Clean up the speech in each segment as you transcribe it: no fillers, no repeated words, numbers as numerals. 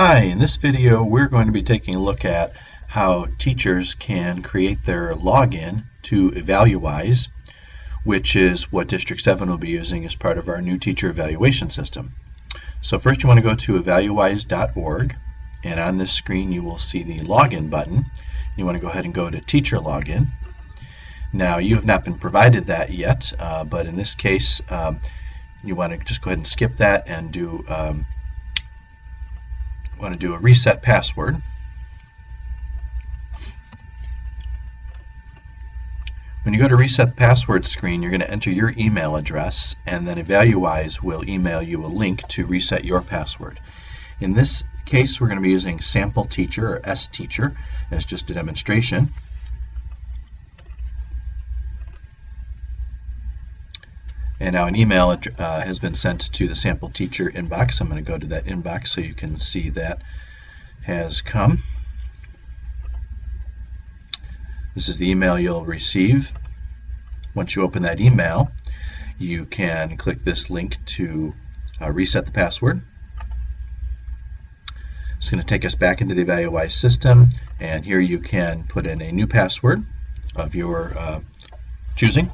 Hi, in this video we're going to be taking a look at how teachers can create their login to Evaluwise, which is what District 7 will be using as part of our new teacher evaluation system. So first you want to go to evaluwise.org, and on this screen you will see the login button. You want to go ahead and go to teacher login. Now you have not been provided that yet, but in this case you want to just go ahead and skip that and do want to do a reset password. When you go to reset the password screen, you're going to enter your email address, and then Evaluwise will email you a link to reset your password. In this case, we're going to be using sample teacher or S-teacher as just a demonstration. And now an email has been sent to the sample teacher inbox. I'm going to go to that inbox so you can see that has come. This is the email you'll receive. Once you open that email, you can click this link to reset the password. It's going to take us back into the Evaluwise system, and here you can put in a new password of your choosing.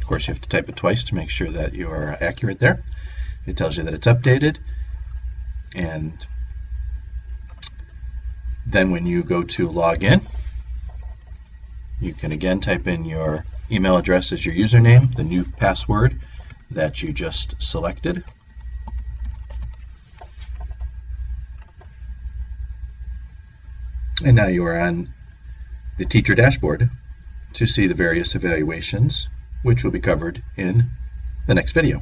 Of course, you have to type it twice to make sure that you are accurate there. It tells you that it's updated, and then when you go to log in, you can again type in your email address as your username, the new password that you just selected. And now you are on the teacher dashboard to see the various evaluations, which will be covered in the next video.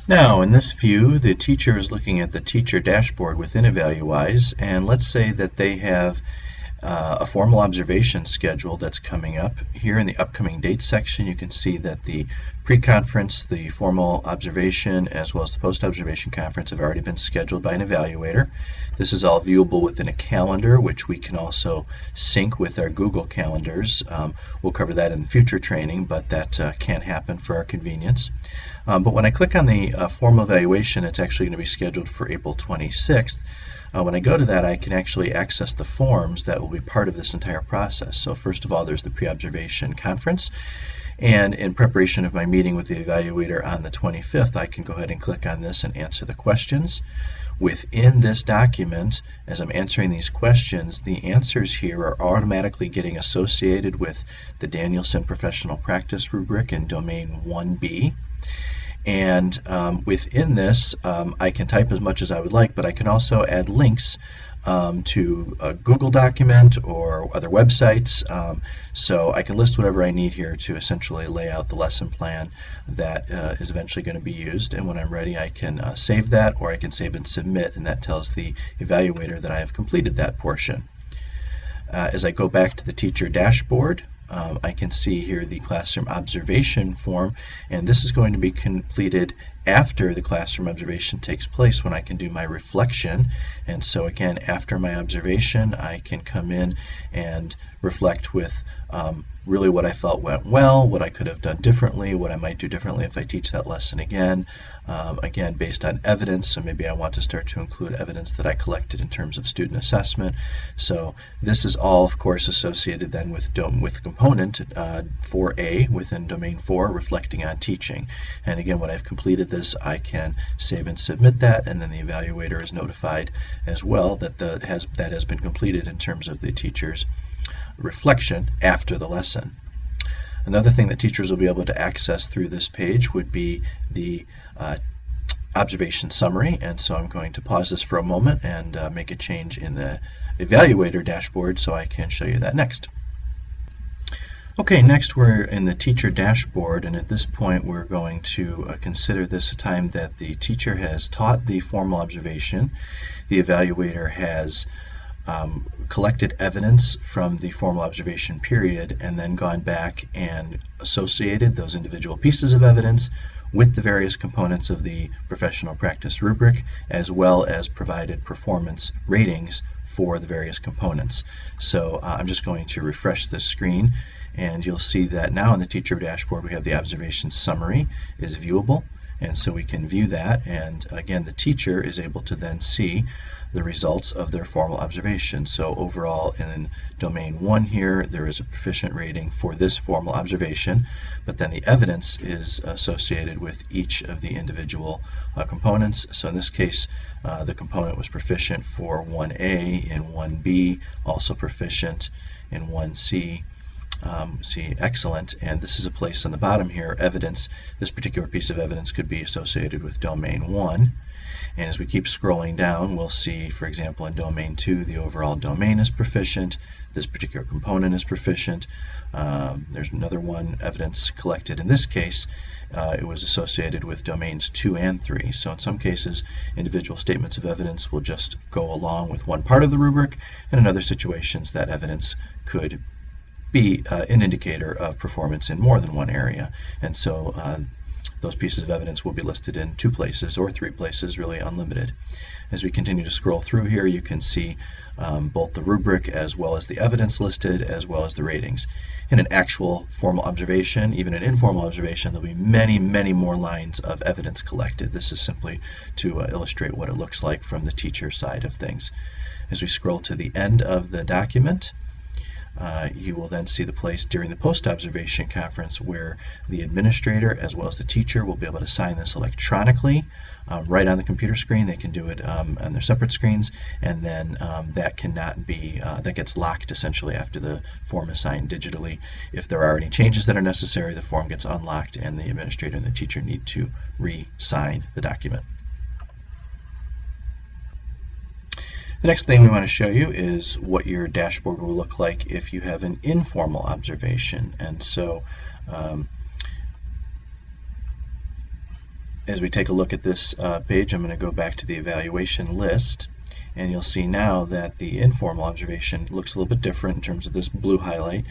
Now, in this view, the teacher is looking at the teacher dashboard within Evaluwise, and let's say that they have a formal observation schedule that's coming up. Here in the upcoming dates section, you can see that the pre-conference, the formal observation, as well as the post-observation conference have already been scheduled by an evaluator. This is all viewable within a calendar, which we can also sync with our Google calendars. We'll cover that in the future training, but that can happen for our convenience. But when I click on the formal evaluation, it's actually going to be scheduled for April 26th. When I go to that, I can actually access the forms that will be part of this entire process. So first of all, there's the pre-observation conference, and in preparation of my meeting with the evaluator on the 25th, I can go ahead and click on this and answer the questions. Within this document, as I'm answering these questions, the answers here are automatically getting associated with the Danielson Professional Practice rubric in Domain 1B. And within this, I can type as much as I would like, but I can also add links to a Google document or other websites. So I can list whatever I need here to essentially lay out the lesson plan that is eventually going to be used. And when I'm ready, I can save that, or I can save and submit, and that tells the evaluator that I have completed that portion. As I go back to the teacher dashboard, I can see here the classroom observation form, and this is going to be completed after the classroom observation takes place, when I can do my reflection. And so again, after my observation, I can come in and reflect with really what I felt went well, what I could have done differently, what I might do differently if I teach that lesson again. Again, based on evidence, so maybe I want to start to include evidence that I collected in terms of student assessment. So this is all, of course, associated then with component 4A within Domain 4, reflecting on teaching. And again, when I've completed this, I can save and submit that, and then the evaluator is notified as well that that has been completed in terms of the teacher's reflection after the lesson. Another thing that teachers will be able to access through this page would be the observation summary, and so I'm going to pause this for a moment and make a change in the evaluator dashboard so I can show you that next. Okay, next we're in the teacher dashboard, and at this point we're going to consider this a time that the teacher has taught the formal observation. The evaluator has collected evidence from the formal observation period and then gone back and associated those individual pieces of evidence with the various components of the professional practice rubric, as well as provided performance ratings for the various components. So I'm just going to refresh this screen, and you'll see that now in the teacher dashboard we have the observation summary is viewable, and so we can view that, and again the teacher is able to then see the results of their formal observation. So overall in domain 1 here there is a proficient rating for this formal observation, but then the evidence is associated with each of the individual components. So in this case the component was proficient for 1A, in 1B also proficient, in 1C see excellent, and this is a place on the bottom here, evidence. This particular piece of evidence could be associated with domain 1. And as we keep scrolling down, we'll see, for example, in domain 2, the overall domain is proficient. This particular component is proficient. There's another one, evidence collected. In this case, it was associated with domains 2 and 3. So in some cases, individual statements of evidence will just go along with one part of the rubric, and in other situations, that evidence could be an indicator of performance in more than one area. And so those pieces of evidence will be listed in 2 places or 3 places, really unlimited. As we continue to scroll through here, you can see both the rubric as well as the evidence listed, as well as the ratings. In an actual formal observation, even an informal observation, there'll be many, many more lines of evidence collected. This is simply to illustrate what it looks like from the teacher side of things. As we scroll to the end of the document, you will then see the place during the post-observation conference where the administrator as well as the teacher will be able to sign this electronically right on the computer screen. They can do it on their separate screens, and then that cannot be, that gets locked essentially after the form is signed digitally. If there are any changes that are necessary, the form gets unlocked and the administrator and the teacher need to re-sign the document. The next thing we want to show you is what your dashboard will look like if you have an informal observation. And so as we take a look at this page, I'm going to go back to the evaluation list, and you'll see now that the informal observation looks a little bit different in terms of this blue highlight.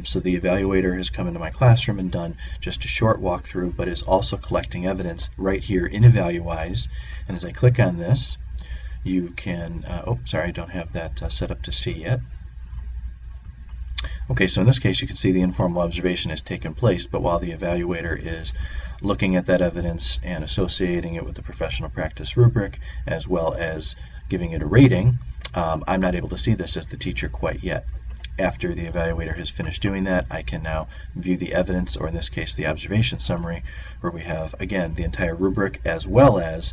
So the evaluator has come into my classroom and done just a short walkthrough, but is also collecting evidence right here in Evaluwise. And as I click on this, you can, oh, sorry, I don't have that set up to see yet. Okay, so in this case you can see the informal observation has taken place, but while the evaluator is looking at that evidence and associating it with the professional practice rubric as well as giving it a rating, I'm not able to see this as the teacher quite yet. After the evaluator has finished doing that, I can now view the evidence, or in this case the observation summary, where we have again the entire rubric as well as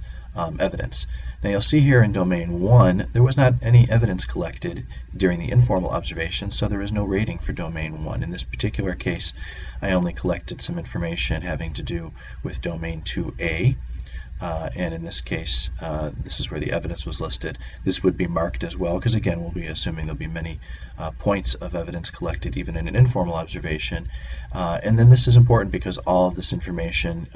evidence. Now you'll see here in domain 1 there was not any evidence collected during the informal observation, so there is no rating for domain 1. In this particular case I only collected some information having to do with domain 2A, and in this case this is where the evidence was listed. This would be marked as well because again we'll be assuming there'll be many points of evidence collected even in an informal observation, and then this is important because all of this information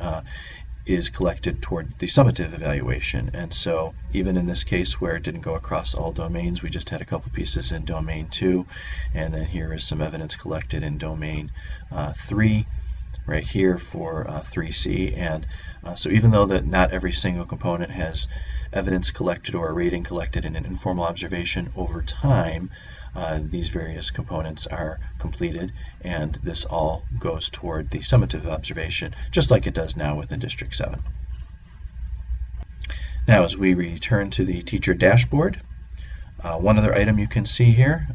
is collected toward the summative evaluation. And so even in this case where it didn't go across all domains, we just had a couple pieces in domain 2, and then here is some evidence collected in domain 3 right here for 3C. And so even though that not every single component has evidence collected or a rating collected in an informal observation, over time these various components are completed, and this all goes toward the summative observation, just like it does now within District 7. Now as we return to the teacher dashboard, one other item you can see here,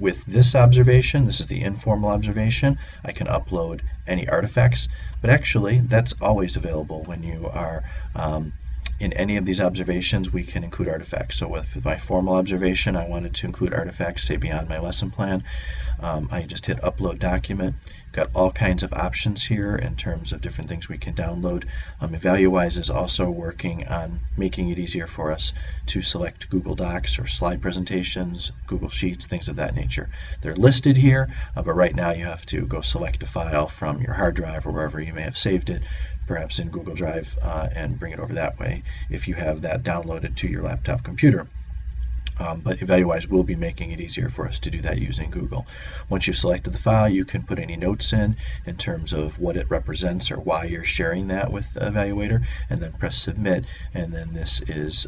with this observation, this is the informal observation, I can upload any artifacts, but actually that's always available when you are in any of these observations. We can include artifacts. So with my formal observation, I wanted to include artifacts, say beyond my lesson plan. I just hit upload document. Got all kinds of options here in terms of different things we can download. Evaluwise is also working on making it easier for us to select Google Docs or slide presentations, Google Sheets, things of that nature. They're listed here, but right now you have to go select a file from your hard drive or wherever you may have saved it, perhaps in Google Drive, and bring it over that way if you have that downloaded to your laptop computer. But Evaluwise will be making it easier for us to do that using Google. Once you've selected the file, you can put any notes in terms of what it represents or why you're sharing that with the evaluator, and then press submit, and then this is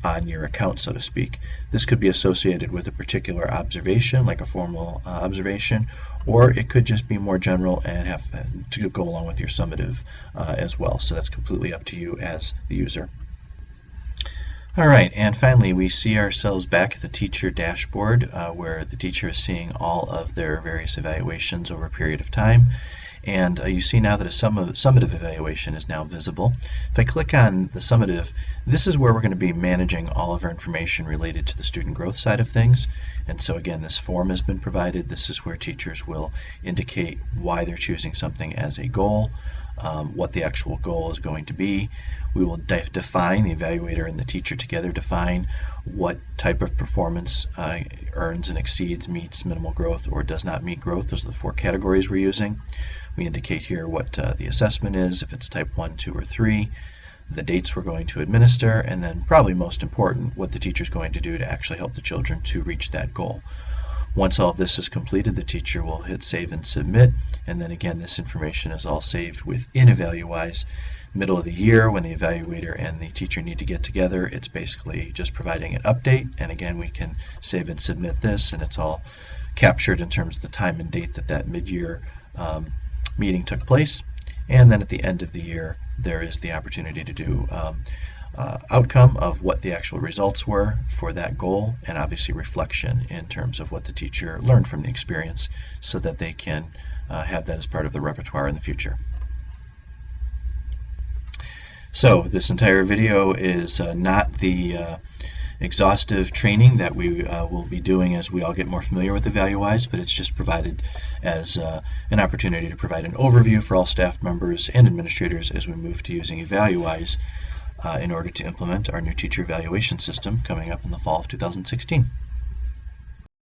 on your account, so to speak. This could be associated with a particular observation, like a formal observation, or it could just be more general and have to go along with your summative as well. So that's completely up to you as the user. All right, and finally we see ourselves back at the teacher dashboard where the teacher is seeing all of their various evaluations over a period of time. And you see now that a summative evaluation is now visible. If I click on the summative, this is where we're going to be managing all of our information related to the student growth side of things. And so again, this form has been provided. This is where teachers will indicate why they're choosing something as a goal, what the actual goal is going to be. We will define, the evaluator and the teacher together define what type of performance earns and exceeds, meets minimal growth, or does not meet growth. Those are the 4 categories we're using. We indicate here what the assessment is, if it's type 1, 2, or 3, the dates we're going to administer, and then probably most important, what the teacher is going to do to actually help the children to reach that goal. Once all of this is completed, the teacher will hit save and submit, and then again this information is all saved within Evaluwise. Middle of the year, when the evaluator and the teacher need to get together, it's basically just providing an update, and again we can save and submit this, and it's all captured in terms of the time and date that mid-year meeting took place. And then at the end of the year there is the opportunity to do outcome of what the actual results were for that goal, and obviously reflection in terms of what the teacher learned from the experience, so that they can have that as part of the repertoire in the future. So this entire video is not the exhaustive training that we will be doing as we all get more familiar with Evaluwise, but it's just provided as an opportunity to provide an overview for all staff members and administrators as we move to using Evaluwise in order to implement our new teacher evaluation system coming up in the fall of 2016.